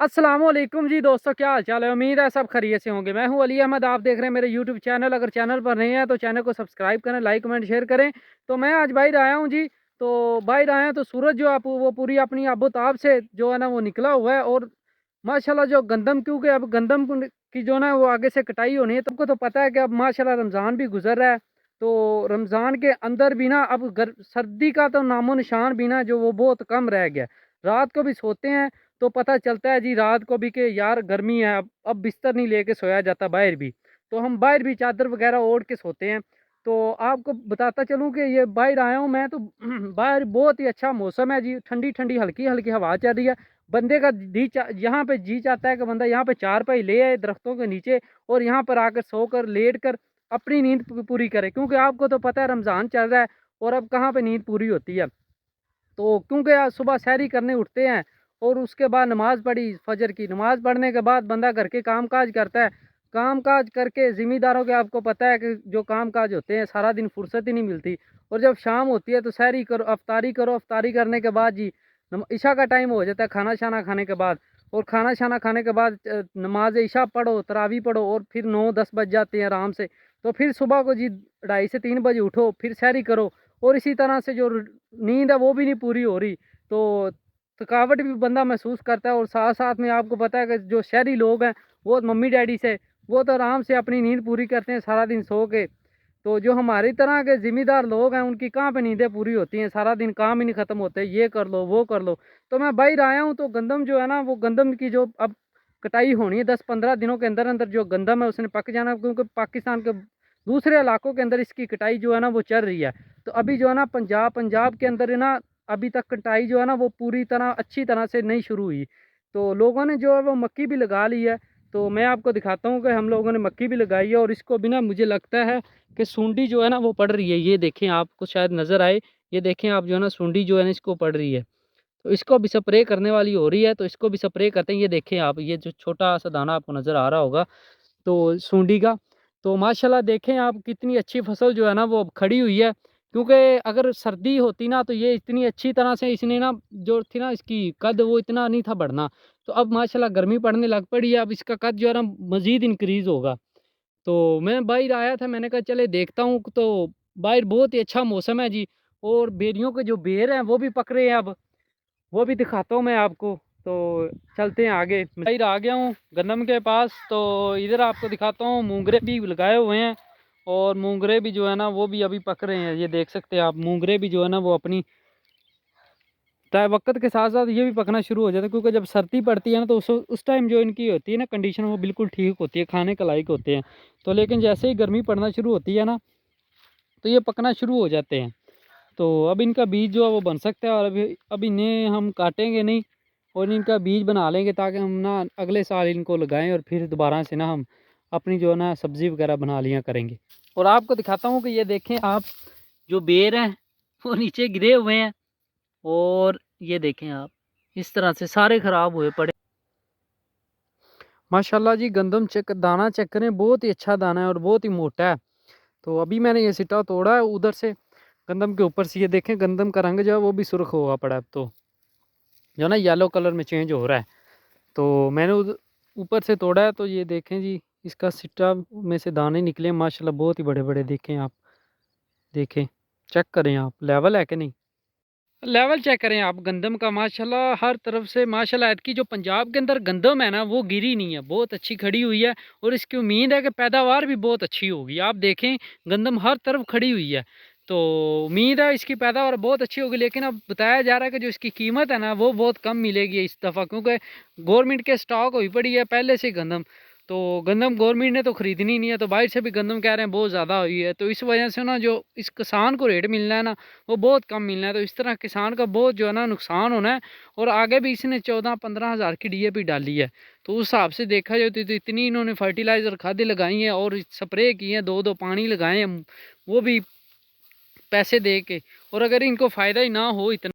अस्सलाम वालेकुम जी दोस्तों, क्या हाल चाल है। उम्मीद है सब खैरियत से होंगे। मैं हूं अली अहमद, आप देख रहे हैं मेरे यूट्यूब चैनल। अगर चैनल पर नए हैं तो चैनल को सब्सक्राइब करें, लाइक कमेंट शेयर करें। तो मैं आज बाहर आया हूं जी। तो बाहर आया तो सूरज जो आप वो पूरी अपनी आबोताब से जो है ना वो निकला हुआ है। और माशाल्लाह जो गंदम, क्योंकि अब गंदम की जो ना वो आगे से कटाई होनी है। तुमको तो पता है कि अब माशाल्लाह रमज़ान भी गुजर रहा है। तो रमज़ान के अंदर भी ना अब सर्दी का तो नामो निशान भी ना जो वो बहुत कम रह गया। रात को भी सोते हैं तो पता चलता है जी रात को भी कि यार गर्मी है, अब बिस्तर नहीं लेके सोया जाता बाहर भी। तो हम बाहर भी चादर वगैरह ओढ़ के सोते हैं। तो आपको बताता चलूँ कि ये बाहर आया हूँ मैं तो बाहर बहुत ही अच्छा मौसम है जी। ठंडी ठंडी हल्की हल्की हवा चल रही है। बंदे का यहाँ पे जी चाहता है कि बंदा यहाँ पे चारपाई ले आए दरख्तों के नीचे और यहाँ पर आकर सोकर लेट कर अपनी नींद पूरी करे, क्योंकि आपको तो पता है रमज़ान चल रहा है और अब कहाँ पे नींद पूरी होती है। तो क्योंकि आज सुबह सैरी करने उठते हैं और उसके बाद नमाज पढ़ी, फजर की नमाज पढ़ने के बाद बंदा घर के काम काज करता है। काम काज करके ज़िम्मेदारों के आपको पता है कि जो काम काज होते हैं सारा दिन फुर्सत ही नहीं मिलती। और जब शाम होती है तो सैरी करो, अफ्तारी करो। अफ्तारी करने के बाद जी इशा का टाइम हो जाता है, खाना शाना खाने के बाद। और खाना शाना खाने के बाद नमाज इशा पढ़ो, तरावी पढ़ो और फिर 9-10 बज जाते हैं आराम से। तो फिर सुबह को जी 2:30 से 3 बजे उठो, फिर सैरी करो। और इसी तरह से जो नींद है वो भी नहीं पूरी हो रही। तो थकावट भी बंदा महसूस करता है। और साथ साथ में आपको पता है कि जो शहरी लोग हैं वो मम्मी डैडी से वो तो आराम से अपनी नींद पूरी करते हैं सारा दिन सो के। तो जो हमारी तरह के जिम्मेदार लोग हैं उनकी कहाँ पे नींदें पूरी होती हैं, सारा दिन काम ही नहीं खत्म होते, ये कर लो वो कर लो। तो मैं बाहर आया हूँ तो गंदम जो है ना वो गंदम की जो अब कटाई होनी है 10-15 दिनों के अंदर अंदर जो गंदम है उसने पक जाना, क्योंकि पाकिस्तान के दूसरे इलाकों के अंदर इसकी कटाई जो है ना वो चल रही है। तो अभी जो है ना पंजाब के अंदर है ना अभी तक कटाई जो है ना वो पूरी तरह अच्छी तरह से नहीं शुरू हुई। तो लोगों ने जो है वो मक्की भी लगा ली है। तो मैं आपको दिखाता हूँ कि हम लोगों ने मक्की भी लगाई है और इसको भी ना मुझे लगता है कि सूंडी जो है ना वो पड़ रही है। ये देखें, आपको शायद नज़र आए, ये देखें आप जो है ना सूंडी जो है ना इसको पड़ रही है। तो इसको भी स्प्रे करने वाली हो रही है, तो इसको भी स्प्रे करते हैं। ये देखें आप, ये जो छोटा सा दाना आपको नज़र आ रहा होगा तो सूंडी का। तो माशाल्लाह देखें आप कितनी अच्छी फसल जो है ना वो अब खड़ी हुई है। क्योंकि अगर सर्दी होती ना तो ये इतनी अच्छी तरह से इसने ना जो थी ना इसकी कद वो इतना नहीं था बढ़ना। तो अब माशाल्लाह गर्मी पड़ने लग पड़ी है, अब इसका कद जो है ना मज़ीद इंक्रीज़ होगा। तो मैं बाहर आया था, मैंने कहा चले देखता हूँ। तो बाहर बहुत ही अच्छा मौसम है जी। और बेरियों के जो बेर हैं वो भी पक रहे हैं अब, वो भी दिखाता हूँ मैं आपको। तो चलते हैं आगे। मैं इधर आ गया हूँ गंदम के पास। तो इधर आपको दिखाता हूँ मूंगरे भी लगाए हुए हैं। और मूंगरे भी जो है ना वो भी अभी पक रहे हैं, ये देख सकते हैं आप। मूंगरे भी जो है ना वो अपनी तय वक्त के साथ साथ ये भी पकना शुरू हो जाता है, क्योंकि जब सर्दी पड़ती है ना तो उस टाइम जो इनकी होती है ना कंडीशन वो बिल्कुल ठीक होती है, खाने के लायक होते हैं। तो लेकिन जैसे ही गर्मी पड़ना शुरू होती है ना तो ये पकना शुरू हो जाते हैं। तो अब इनका बीज जो है वो बन सकता है। और अभी इन्हें हम काटेंगे नहीं और इनका बीज बना लेंगे ताकि हम ना अगले साल इनको लगाएं और फिर दोबारा से ना हम अपनी जो है ना सब्ज़ी वगैरह बना लिया करेंगे। और आपको दिखाता हूँ कि ये देखें आप, जो बेर हैं वो नीचे गिरे हुए हैं। और ये देखें आप, इस तरह से सारे ख़राब हुए पड़े। माशाल्लाह जी, गंदम चेक दाना चेक करें, बहुत ही अच्छा दाना है और बहुत ही मोटा है। तो अभी मैंने ये सिट्टा तोड़ा है उधर से गंदम के ऊपर से। ये देखें गंदम का रंग जो है वो भी सुर्ख हुआ पड़ा है, अब तो जो है ना येलो कलर में चेंज हो रहा है। तो मैंने ऊपर से तोड़ा है। तो ये देखें जी, इसका सिट्टा में से दाने निकले माशाल्लाह, बहुत ही बड़े बड़े। देखें आप, देखें, चेक करें आप, लेवल है कि नहीं। लेवल चेक करें आप गंदम का, माशाल्लाह हर तरफ से माशाल्लाह। ऐतकी जो पंजाब के अंदर गंदम है ना वो गिरी नहीं है, बहुत अच्छी खड़ी हुई है। और इसकी उम्मीद है कि पैदावार भी बहुत अच्छी होगी। आप देखें गंदम हर तरफ खड़ी हुई है। तो उम्मीद है इसकी पैदावार बहुत अच्छी होगी। लेकिन अब बताया जा रहा है कि जो इसकी कीमत है ना वो बहुत कम मिलेगी इस दफ़ा, क्योंकि गवर्नमेंट के स्टॉक हुई पड़ी है पहले से गंदम। तो गंदम गवर्नमेंट ने तो ख़रीदनी नहीं है, तो बाहर से भी गंदम कह रहे हैं बहुत ज़्यादा हुई है। तो इस वजह से ना जो इस किसान को रेट मिलना है ना वो बहुत कम मिलना है। तो इस तरह किसान का बहुत जो है ना नुकसान होना है। और आगे भी इसने 14-15 हज़ार की डीएपी डाली है। तो उस हिसाब से देखा जाए तो इतनी इन्होंने फर्टिलाइज़र खादें लगाई हैं और स्प्रे किए हैं, 2-2 पानी लगाए हैं, वो भी पैसे दे के। और अगर इनको फ़ायदा ही ना हो इतना